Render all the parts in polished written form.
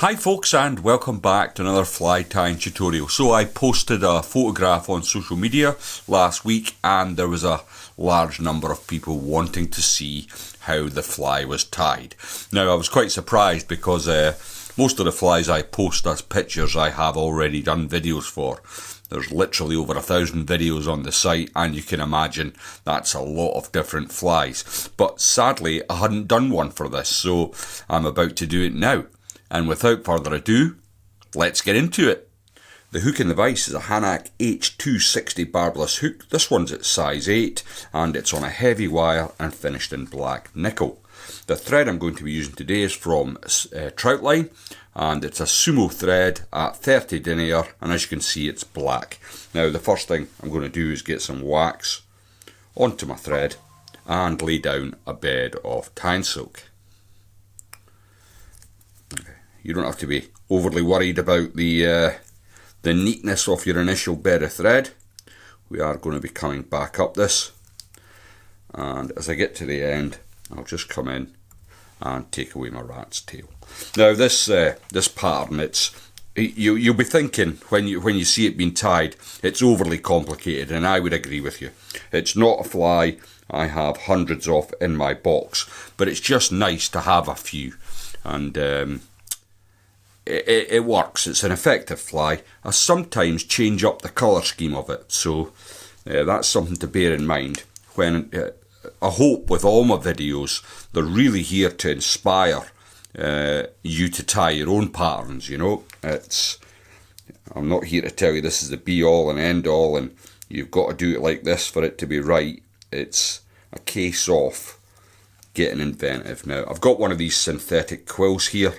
Hi folks, and welcome back to another fly tying tutorial. So I posted a photograph on social media last week and there was a large number of people wanting to see how the fly was tied. Now I was quite surprised because most of the flies I post as pictures I have already done videos for. There's literally over 1,000 videos on the site and you can imagine that's a lot of different flies. But sadly I hadn't done one for this, so I'm about to do it now. And without further ado, let's get into it. The hook in the vise is a Hanak H260 barbless hook. This one's at size 8 and it's on a heavy wire and finished in black nickel. The thread I'm going to be using today is from Trout line and it's a sumo thread at 30 denier, and as you can see it's black. Now the first thing I'm going to do is get some wax onto my thread and lay down a bed of tying silk. You don't have to be overly worried about the neatness of your initial bed of thread. We are going to be coming back up this, and as I get to the end I'll just come in and take away my rat's tail. Now this pattern, you'll be thinking when you see it being tied it's overly complicated, and I would agree with you. It's not a fly I have hundreds of in my box, but it's just nice to have a few, and it works. It's an effective fly. I sometimes change up the colour scheme of it, so that's something to bear in mind. When I hope with all my videos they're really here to inspire you to tie your own patterns. You know, I'm not here to tell you this is the be all and end all and you've got to do it like this for it to be right. It's a case of getting inventive. Now I've got one of these synthetic quills here,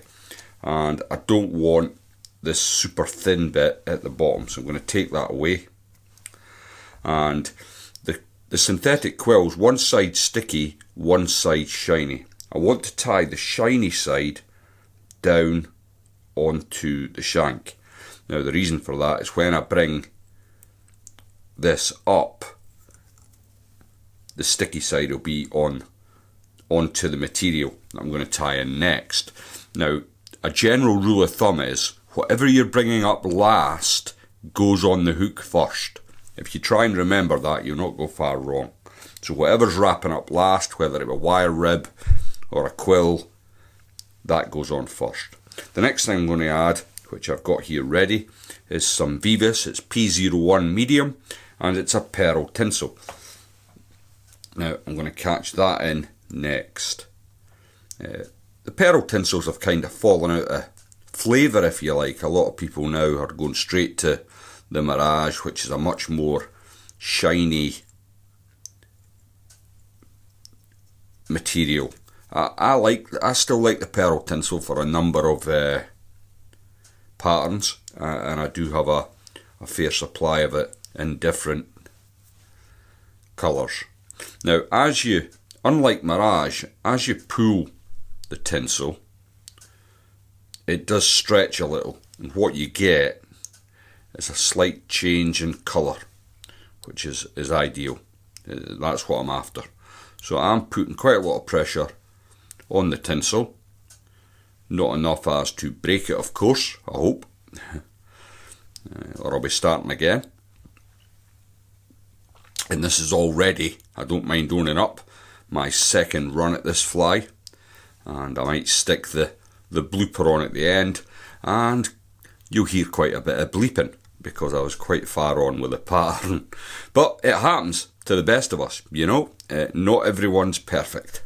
and I don't want this super thin bit at the bottom, so I'm going to take that away. And the synthetic quills, one side sticky, one side shiny. I want to tie the shiny side down onto the shank. Now the reason for that is when I bring this up, the sticky side will be onto the material that I'm going to tie in next. Now a general rule of thumb is whatever you're bringing up last goes on the hook first. If you try and remember that, you'll not go far wrong. So whatever's wrapping up last, whether it be a wire rib or a quill, that goes on first. The next thing I'm going to add, which I've got here ready, is some Vivus. It's P01 medium and it's a pearl tinsel. Now I'm going to catch that in next. The pearl tinsels have kind of fallen out of flavour, if you like. A lot of people now are going straight to the Mirage, which is a much more shiny material. I still like the pearl tinsel for a number of patterns, and I do have a fair supply of it in different colours. Now, unlike Mirage, as you pull the tinsel, it does stretch a little, and what you get is a slight change in colour, which is ideal. That's what I'm after. So I'm putting quite a lot of pressure on the tinsel, not enough as to break it, of course, I hope, or I'll be starting again. And this is already, I don't mind owning up, my second run at this fly. And I might stick the blooper on at the end, and you'll hear quite a bit of bleeping because I was quite far on with the pattern. But it happens to the best of us, you know. Not everyone's perfect,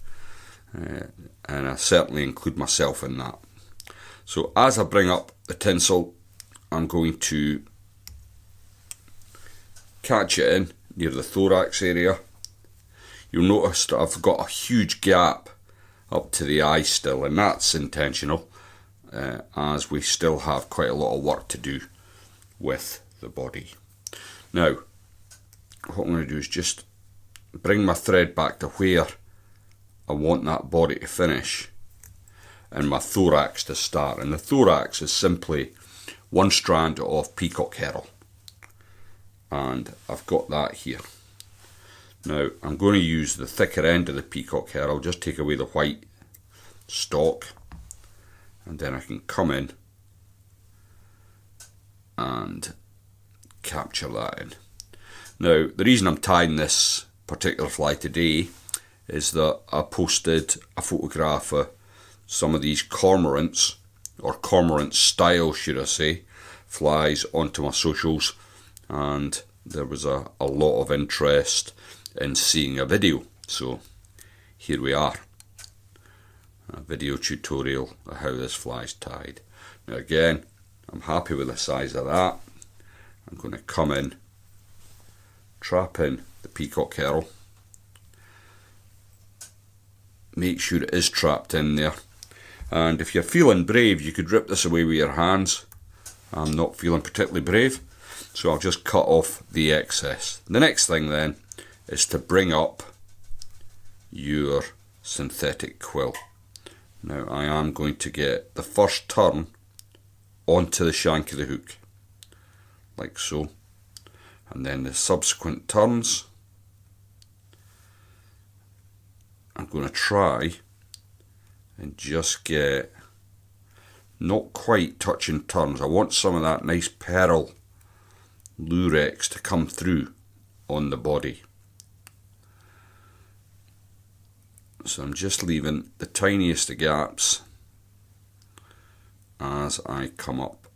and I certainly include myself in that. So as I bring up the tinsel, I'm going to catch it in near the thorax area. You'll notice that I've got a huge gap up to the eye still, and that's intentional, as we still have quite a lot of work to do with the body. Now what I'm going to do is just bring my thread back to where I want that body to finish and my thorax to start, and the thorax is simply one strand of peacock herring, and I've got that here. Now I'm going to use the thicker end of the peacock hair. I'll just take away the white stalk, and then I can come in and capture that in. Now, the reason I'm tying this particular fly today is that I posted a photograph of some of these cormorants, or cormorant style should I say, flies onto my socials, and there was a lot of interest in seeing a video. So here we are, a video tutorial of how this fly is tied. Now again, I'm happy with the size of that. I'm going to come in, trap in the peacock herald, make sure it is trapped in there, and if you're feeling brave you could rip this away with your hands. I'm not feeling particularly brave, so I'll just cut off the excess. The next thing then is to bring up your synthetic quill. Now I am going to get the first turn onto the shank of the hook, like so, and then the subsequent turns I'm going to try and just get not quite touching turns. I want some of that nice pearl lurex to come through on the body. So I'm just leaving the tiniest of gaps as I come up.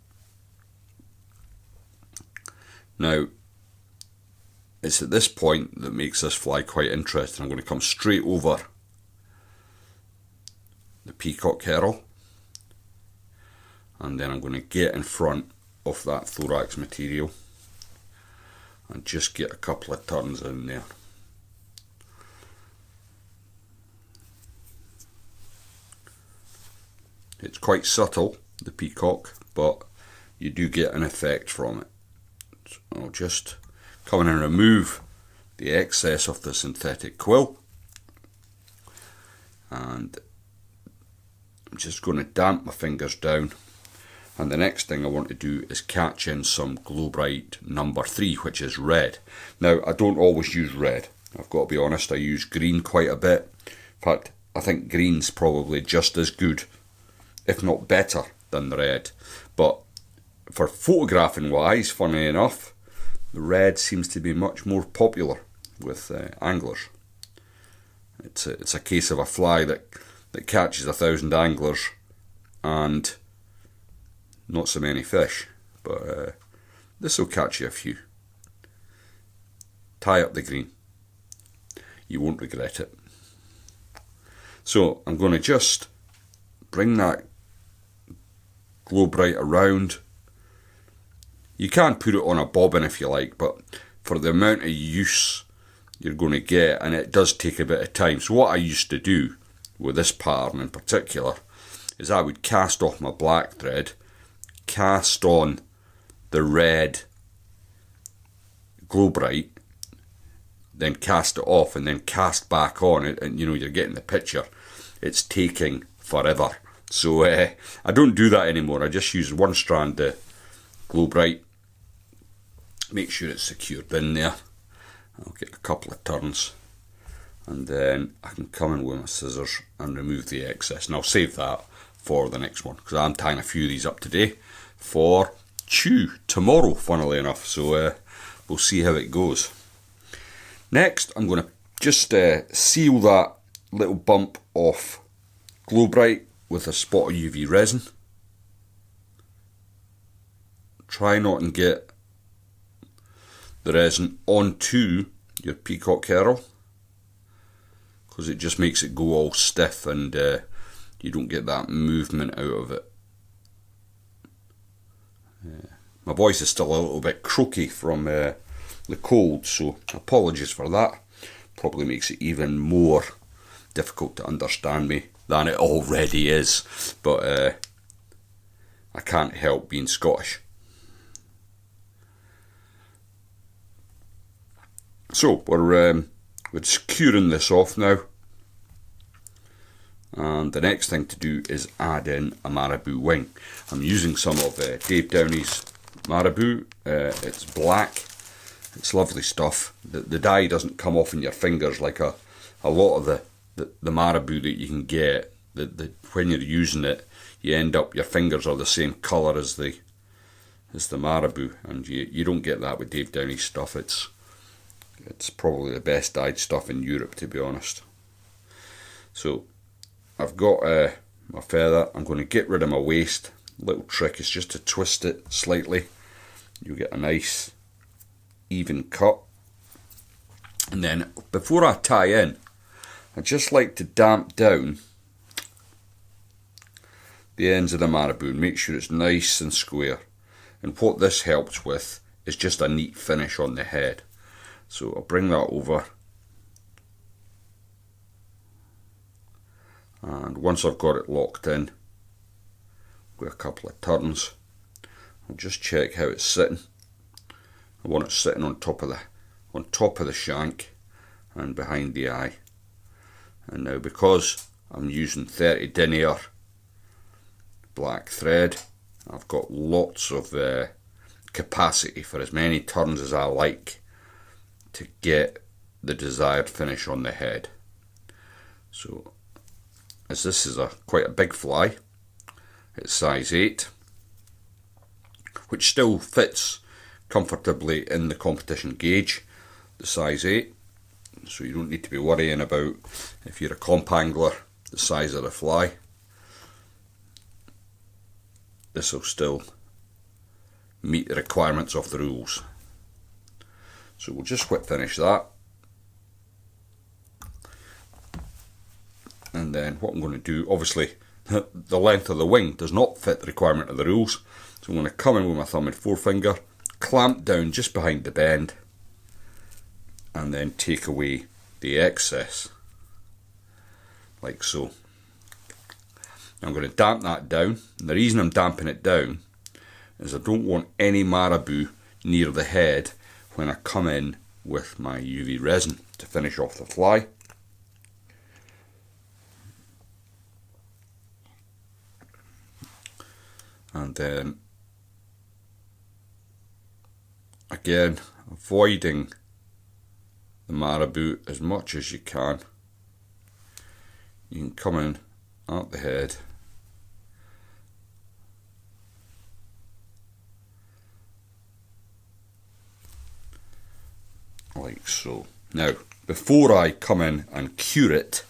Now, it's at this point that makes this fly quite interesting. I'm going to come straight over the peacock herald, and then I'm going to get in front of that thorax material and just get a couple of turns in there. It's quite subtle, the peacock, but you do get an effect from it. So I'll just come in and remove the excess of the synthetic quill, and I'm just going to damp my fingers down, and the next thing I want to do is catch in some Glow Bright number 3, which is red. Now I don't always use red, I've got to be honest. I use green quite a bit. In fact, I think green's probably just as good, if not better, than the red. But for photographing wise, funnily enough, the red seems to be much more popular with anglers. It's a case of a fly that catches 1,000 anglers and not so many fish, but this will catch you a few. Tie up the green, you won't regret it. So I'm going to just bring that Glow Bright around. You can put it on a bobbin if you like, but for the amount of use you're going to get, and it does take a bit of time. So what I used to do with this pattern in particular is I would cast off my black thread, cast on the red Glow Bright, then cast it off, and then cast back on it, and you know, you're getting the picture. It's taking forever. So I don't do that anymore. I just use one strand of Glow Bright, make sure it's secured in there. I'll get a couple of turns, and then I can come in with my scissors and remove the excess, and I'll save that for the next one, because I'm tying a few of these up today for chew tomorrow, funnily enough. So we'll see how it goes. Next, I'm going to just seal that little bump of Glow Bright with a spot of UV resin. Try not and get the resin onto your peacock herald, because it just makes it go all stiff, and you don't get that movement out of it. My voice is still a little bit croaky from the cold, so apologies for that. Probably makes it even more difficult to understand me than it already is, but I can't help being Scottish. So we're securing this off now, and the next thing to do is add in a marabou wing. I'm using some of Dave Downey's marabou. It's black, it's lovely stuff. The dye doesn't come off in your fingers like a lot of the marabou that you can get. When you're using it, you end up, your fingers are the same colour as the is the marabou, and you don't get that with Dave Downey's stuff. It's probably the best dyed stuff in Europe, to be honest. So I've got my feather. I'm going to get rid of my waist. Little trick is just to twist it slightly. You get a nice even cut. And then before I tie in, I just like to damp down the ends of the marabou and make sure it's nice and square. And what this helps with is just a neat finish on the head. So I'll bring that over, and once I've got it locked in with a couple of turns, I'll just check how it's sitting. I want it sitting on top of the shank and behind the eye. And now, because I'm using 30 denier black thread, I've got lots of capacity for as many turns as I like to get the desired finish on the head. So, as this is quite a big fly, it's size 8, which still fits comfortably in the competition gauge, the size 8, so you don't need to be worrying about, if you're a comp angler, the size of the fly. This will still meet the requirements of the rules. So we'll just whip finish that. And then what I'm going to do, obviously the length of the wing does not fit the requirement of the rules, so I'm going to come in with my thumb and forefinger, clamp down just behind the bend, and then take away the excess, like so. I'm going to damp that down, and the reason I'm damping it down is I don't want any marabou near the head when I come in with my UV resin to finish off the fly. And then again, avoiding the marabou as much as you can. You can come in at the head, like so. Now, before I come in and cure it,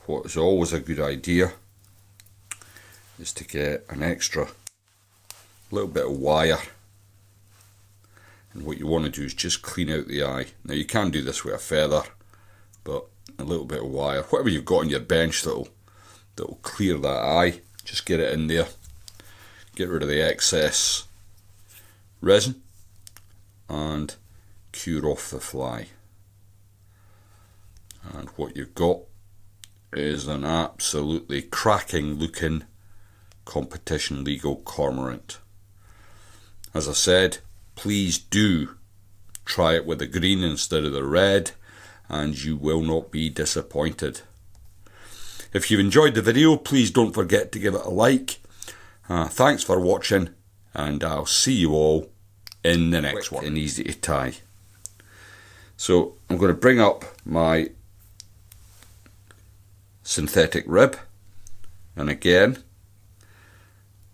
what is always a good idea is to get an extra little bit of wire, and what you want to do is just clean out the eye. Now you can do this with a feather, but a little bit of wire, whatever you've got on your bench that'll clear that eye, just get it in there, get rid of the excess resin and cure off the fly. And what you've got is an absolutely cracking looking competition legal cormorant. As I said, please do try it with the green instead of the red, and you will not be disappointed. If you've enjoyed the video, please don't forget to give it a like. Thanks for watching, and I'll see you all in the next one. And easy to tie. So I'm going to bring up my synthetic rib, and again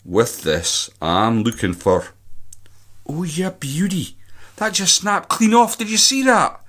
with this I'm looking for, oh yeah, beauty, that just snapped clean off. Did you see that?